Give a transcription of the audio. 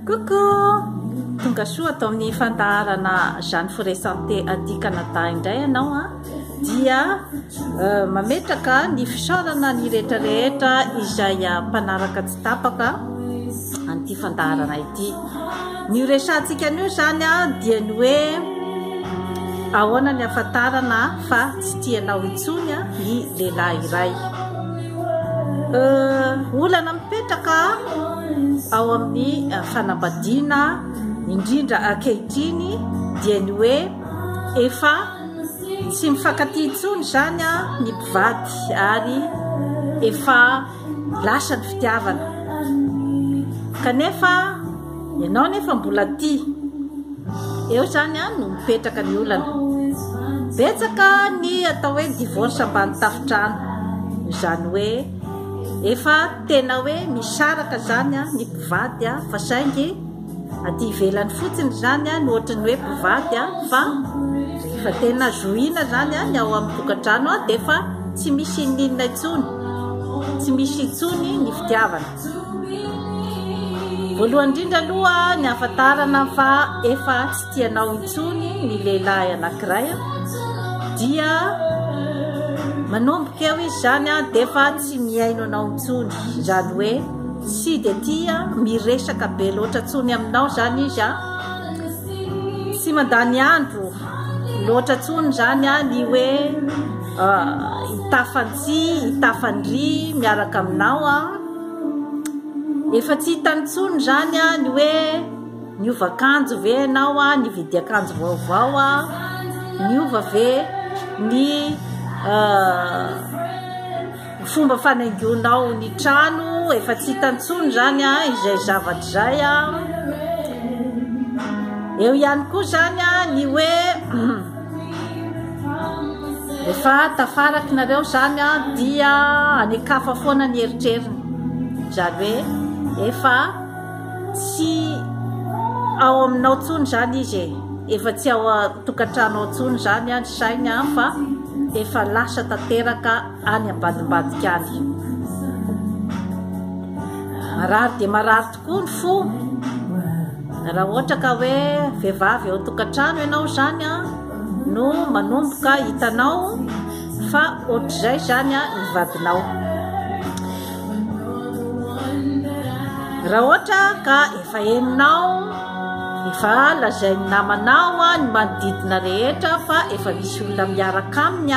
Coucou! Tonga soa atao amin'ny fandaharana Jeanne Forêt Santé aty Canada indray ianao dia mametraka ny fisaorana ny rehetrarehetra izay mpanaraka tsy tapaka an'ity fandaharana ity. Ny resantsika an'io zany dia ny hoe ahoana ny ahafantarana fa tsy tianao intsony ny lehilahy iray. Olana mipetraka ao amin'ny fanambadiana indrindra ankehitriny dia ny hoe efa tsy mifankatia intsony zany ny mpivady ary efa lasa ny fitiavana. Kanefa ianao nefa mbola tia, eo zany no mipetraka ny olana. Betsaka ny atao hoe divorce ambany tafitrano, izany hoe efa tena hoe misaraka zany ny mpivady fa saingy aty ivelany fotsiny zany ny ohatrany hoe mpivady fa efa tena joina zany ny ao amin'ny tokantrano dia efa tsy misy ninona intsony, tsy misy intsony ny fitiavana. Voalohany indrindra aloha ny ahafantarana fa efa tsy tianao intsony ny lehilahy anankiray dia manomboka eo izy zany dia efa tsy miaino anao intsony, izany hoe tsy dia tia miresaka be loatra intsony aminao zany izy tsy mandany andro loatra intsony zany ny hoe hitafantsy hitafandry miaraka aminao efa tsy hitany intsony zany ny hoe niova akanjo ve ianao nividy akanjo vaovao niova ve ny fomba fanaingonao ny trano efa tsy hitany intsony zany izay zavatra zay. Eo ihany koa zany ny hoe efa tafaraky nareo zany dia anekafa foana ny eritreriny, zany hoe efa tsy ao aminao intsony zany izy efa tsy ao tokantrano intsony zany ny sainy fa efa lasa tanteraka any ambadimbadika any. Marary dia marary tokoa ny fo raha ohatra ka hoe vehivavy ao tokantrano ianao zany no manomboka hitanao fa ohatr'izay zany ny vadinao. Raha ohatra ka efa heninao efa lazainy namanao ny manodidina rehetra fa efa misy olona miaraka aminy